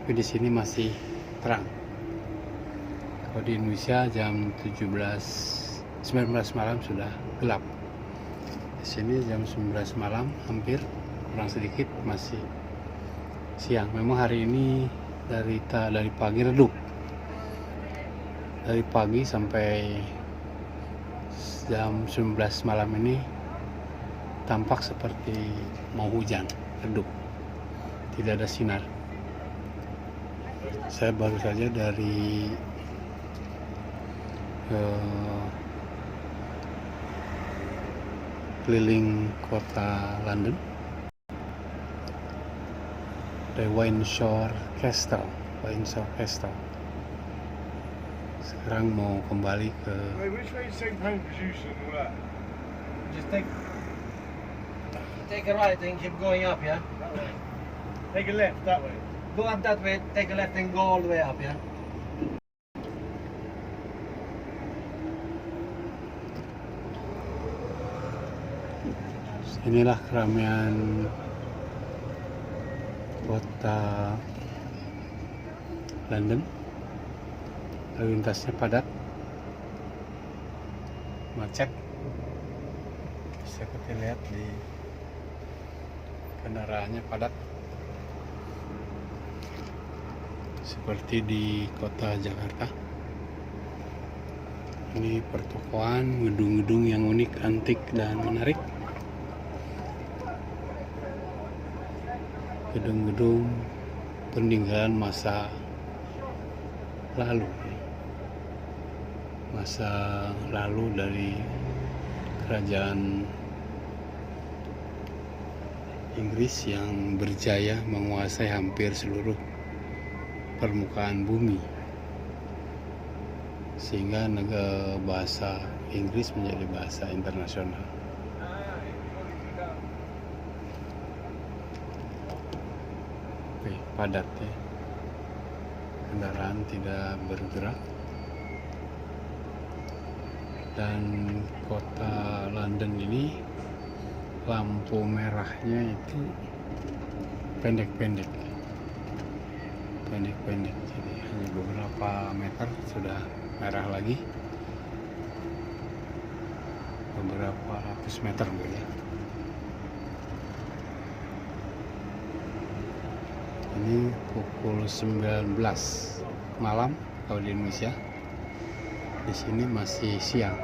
tapi di sini masih terang. Kalau di Indonesia jam 19 malam sudah gelap. Di sini jam 19 malam hampir kurang sedikit masih siang. Memang hari ini dari pagi redup. Dari pagi sampai jam 19 malam ini tampak seperti mau hujan, redup. Tidak ada sinar. Saya baru saja dari keliling kota London, dari Windsor Castle. Sekarang mau kembali ke Just take a right and keep going up, yeah? Take a left that way. Go up that way, take a left and go all the way up, yeah? Inilah keramaian kota London. Lalu lintasnya padat, macet. Bisa kita lihat di kendaraannya padat, seperti di kota Jakarta. Ini pertokoan, gedung-gedung yang unik, antik dan menarik. Gedung-gedung peninggalan masa lalu dari kerajaan Inggris yang berjaya menguasai hampir seluruh permukaan bumi, sehingga bahasa Inggris menjadi bahasa internasional. Padat ya, kendaraan tidak bergerak, dan kota London ini lampu merahnya itu pendek-pendek, jadi hanya beberapa meter sudah merah lagi, beberapa ratus meter ya. Ini pukul 19 malam kalau di Indonesia. Di sini masih siang.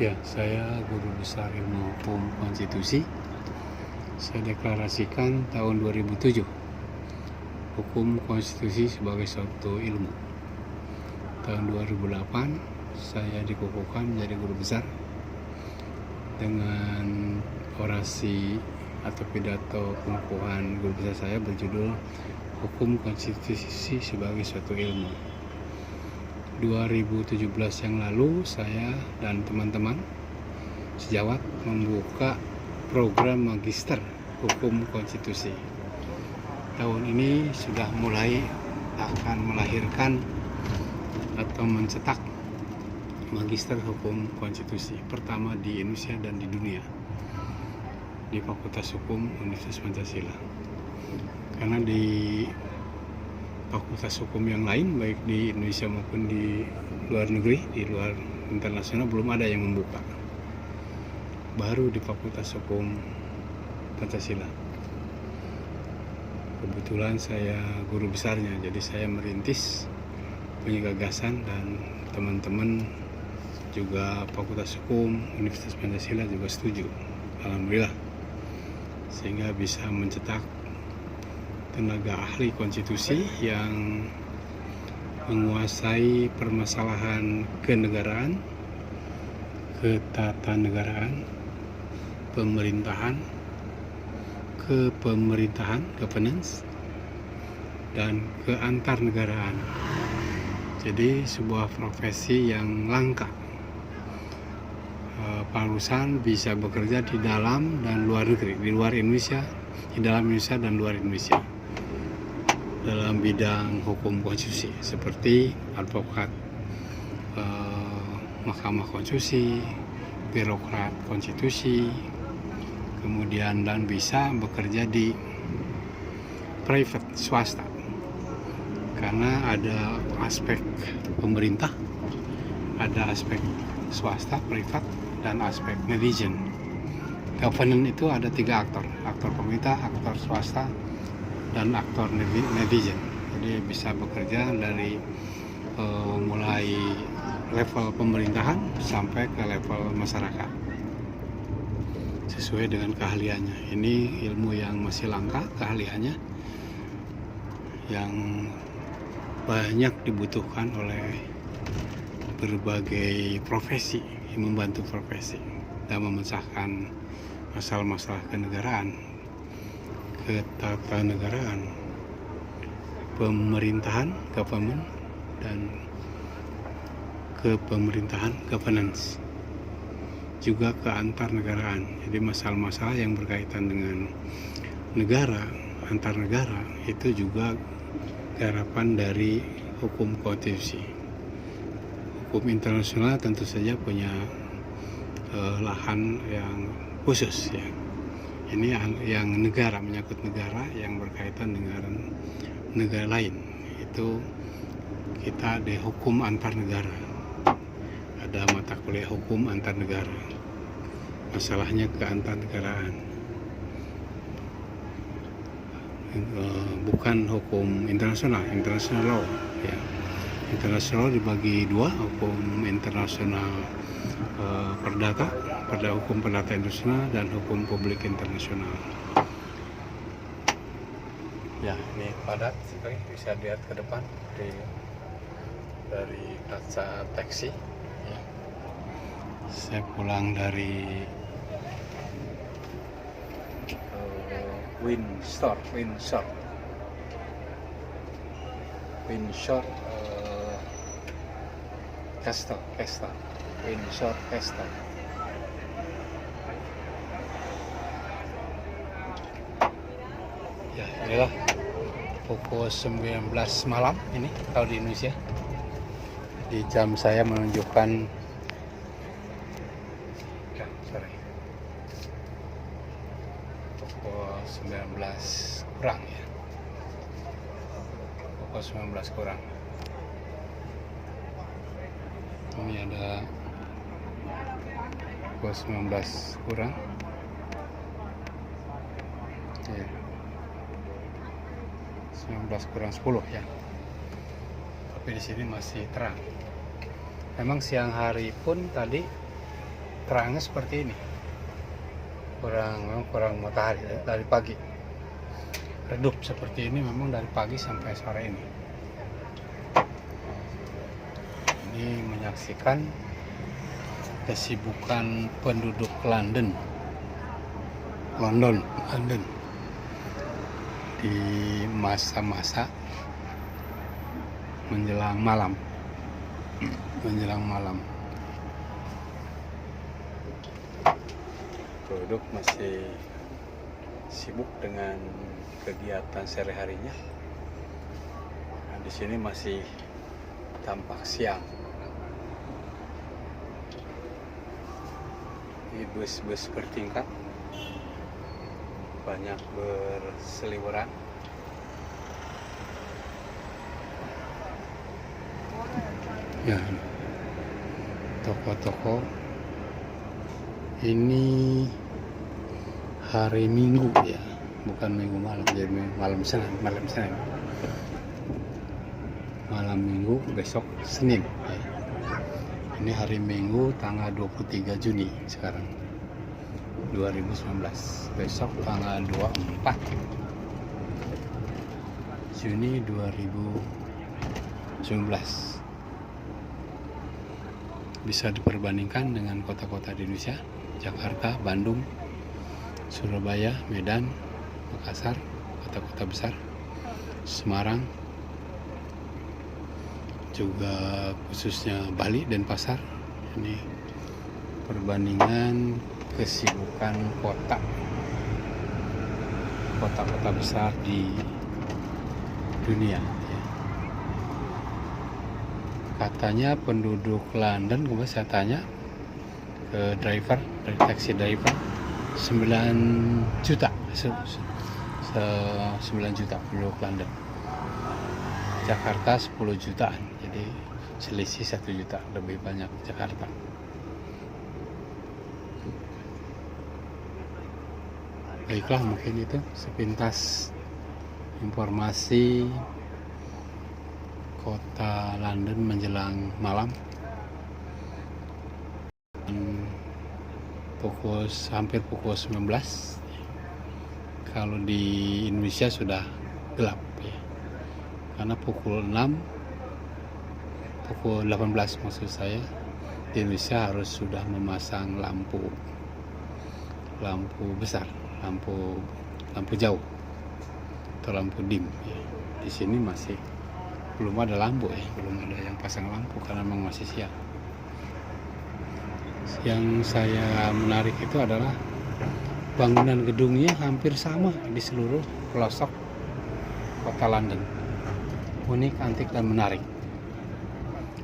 Ya, saya Guru Besar Ilmu Hukum Konstitusi. Saya deklarasikan tahun 2007 hukum konstitusi sebagai suatu ilmu. Tahun 2008 saya dikukuhkan menjadi guru besar dengan orasi atau pidato pengukuhan guru besar saya berjudul Hukum Konstitusi sebagai suatu ilmu. 2017 yang lalu saya dan teman-teman sejawat membuka program magister hukum konstitusi. Tahun ini sudah mulai akan melahirkan atau mencetak magister hukum konstitusi pertama di Indonesia dan di dunia, di Fakultas Hukum Universitas Pancasila. Karena di fakultas hukum yang lain, baik di Indonesia maupun di luar negeri, di luar internasional, belum ada yang membuka. Baru di Fakultas Hukum Pancasila. Kebetulan saya guru besarnya, jadi saya merintis, punya gagasan, dan teman-teman juga Fakultas Hukum Universitas Pancasila juga setuju. Alhamdulillah. Sehingga bisa mencetak tenaga ahli konstitusi yang menguasai permasalahan kenegaraan, ketatanegaraan, pemerintahan, kepemerintahan, governance, dan keantarnegaraan. Jadi sebuah profesi yang langka. Perusahaan bisa bekerja di dalam dan luar negeri, di luar Indonesia, di dalam Indonesia dan luar Indonesia, dalam bidang hukum konstitusi seperti advokat Mahkamah Konstitusi, birokrat konstitusi, kemudian dan bisa bekerja di private, swasta, karena ada aspek pemerintah, ada aspek swasta, privat, dan aspek netizen. Governance itu ada 3 aktor, aktor pemerintah, aktor swasta, dan aktor netizen. Jadi bisa bekerja dari mulai level pemerintahan sampai ke level masyarakat sesuai dengan keahliannya. Ini ilmu yang masih langka, keahliannya yang banyak dibutuhkan oleh berbagai profesi yang membantu profesi dan memecahkan masalah-masalah kenegaraan, ketatanegaraan, pemerintahan, government, dan kepemerintahan, governance, juga keantarnegaraan. Jadi masalah-masalah yang berkaitan dengan negara, antar negara, itu juga garapan dari hukum konstitusi. Hukum internasional tentu saja punya lahan yang khusus ya. Ini yang negara, menyangkut negara yang berkaitan dengan negara lain. Itu kita ada hukum antar negara. Ada mata kuliah hukum antar negara. Masalahnya keantarnegaraan. Bukan hukum internasional law ya. Internasional dibagi 2, hukum internasional perdata, hukum perdata internasional, dan hukum publik internasional. Ya, ini padat sekali, bisa lihat ke depan dari kaca taksi. Ya. Saya pulang dari Windsor Castle, Windsor Castle. Ya, inilah pukul 19 malam ini kalau di Indonesia. Di jam saya menunjukkan pukul 19 kurang ya. Pukul 19 kurang. Ini ada pukul 19 kurang ya. 19 kurang 10 ya. Tapi di sini masih terang. Memang siang hari pun tadi terangnya seperti ini. Kurang matahari dari pagi. Redup seperti ini memang dari pagi sampai sore ini. Ini menyaksikan kesibukan penduduk London di masa-masa menjelang malam. Penduduk masih sibuk dengan kegiatan sehari-harinya. Nah, di sini masih tampak siang. Ini bus-bus bertingkat, banyak berseliweran. Ya, toko-toko. Ini hari Minggu ya, bukan Minggu malam, jadi malam Senin. Malam Minggu, besok Senin ya. Ini hari Minggu tanggal 23 Juni sekarang 2019. Besok tanggal 24 Juni 2019. Bisa diperbandingkan dengan kota-kota di Indonesia, Jakarta, Bandung, Surabaya, Medan, Makassar, kota-kota besar. Semarang, juga khususnya Bali dan Pasar. Ini perbandingan kesibukan kota-kota besar di dunia ya. Katanya penduduk London, kemarin saya tanya ke driver, dari taxi driver, 9 juta 9 juta penduduk London. Jakarta 10 jutaan, jadi selisih 1 juta lebih banyak Jakarta. Baiklah, mungkin itu sepintas informasi kota London menjelang malam. Hampir pukul 19. Kalau di Indonesia sudah gelap ya. Karena pukul 18 maksud saya, di Indonesia harus sudah memasang lampu besar, lampu jauh atau lampu dim ya. Di sini masih belum ada lampu ya, belum ada yang pasang lampu karena memang masih siang. Yang saya menarik itu adalah bangunan gedungnya hampir sama di seluruh pelosok kota London. Unik, antik, dan menarik.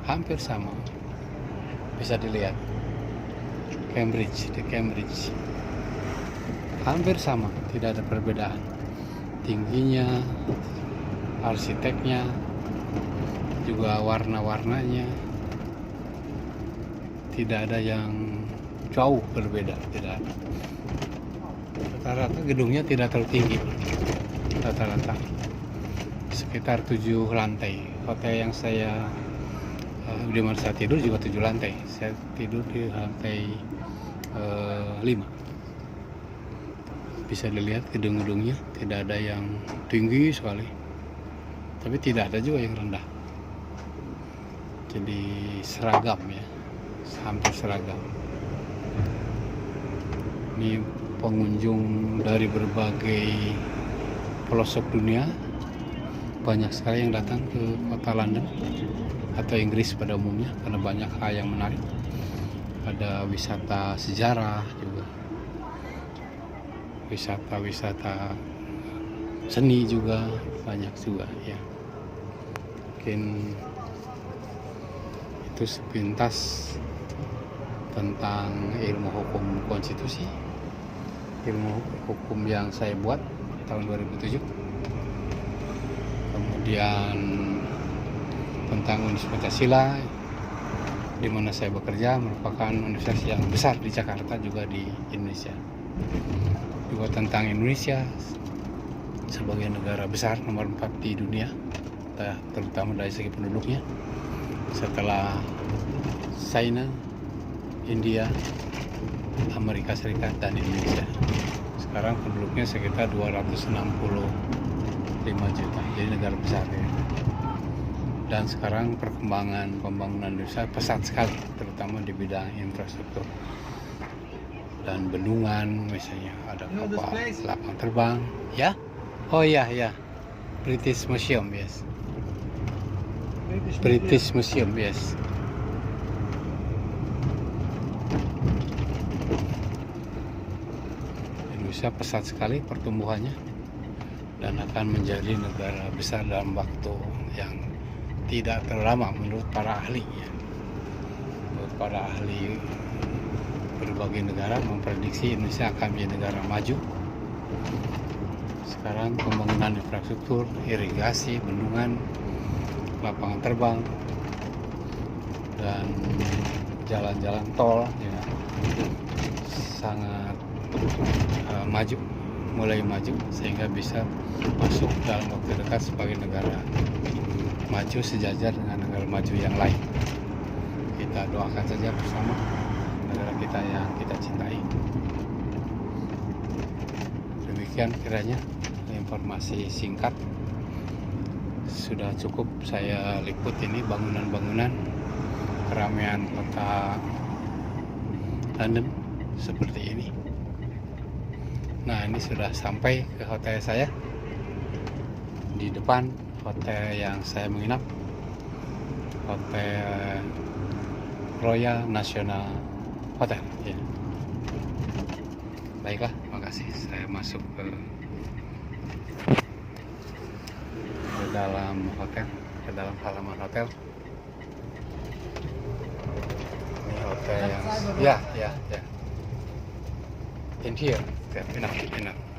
Hampir sama. Bisa dilihat. Di Cambridge. Hampir sama, tidak ada perbedaan. Tingginya, arsiteknya, juga warna-warnanya. Tidak ada yang jauh berbeda, tidak ada. Rata-rata gedungnya tidak terlalu tinggi. Rata-rata sekitar 7 lantai. Hotel yang saya di mana saya tidur juga 7 lantai. Saya tidur di lantai 5. Bisa dilihat gedung-gedungnya tidak ada yang tinggi sekali, tapi tidak ada juga yang rendah. Jadi seragam ya, hampir seragam. Ini pengunjung dari berbagai pelosok dunia, banyak sekali yang datang ke kota London atau Inggris pada umumnya karena banyak hal yang menarik. Ada wisata sejarah juga, wisata seni juga banyak juga ya. Mungkin itu sepintas tentang ilmu hukum konstitusi, ilmu hukum yang saya buat tahun 2007. Kemudian tentang Universitas Pancasila, di mana saya bekerja, merupakan universitas yang besar di Jakarta juga di Indonesia. Juga tentang Indonesia sebagai negara besar nomor 4 di dunia, terutama dari segi penduduknya, setelah China, India, Amerika Serikat, dan Indonesia. Sekarang penduduknya sekitar 265 juta, jadi negara besar ya. Dan sekarang pembangunan Indonesia pesat sekali, terutama di bidang infrastruktur dan bendungan, misalnya ada kapal, lapang terbang, ya. Oh ya, British Museum, yes. British Museum, yes. Indonesia pesat sekali pertumbuhannya dan akan menjadi negara besar dalam waktu yang tidak terlalu lama menurut para ahli ya. Menurut para ahli berbagai negara memprediksi Indonesia akan menjadi negara maju. Sekarang pembangunan infrastruktur, irigasi, bendungan, lapangan terbang, dan jalan-jalan tol ya, sangat mulai maju sehingga bisa masuk dalam waktu dekat sebagai negara maju sejajar dengan negara maju yang lain. Kita doakan saja bersama negara kita yang kita cintai. Demikian kiranya informasi singkat, sudah cukup saya liput ini bangunan-bangunan keramaian kota London seperti ini. Nah, ini sudah sampai ke hotel saya di depan hotel yang saya menginap, Hotel Royal National Hotel. Ya. Baiklah, makasih. Saya masuk ke dalam hotel, ke dalam halaman hotel. Ini hotel yang, ya. In here, enough.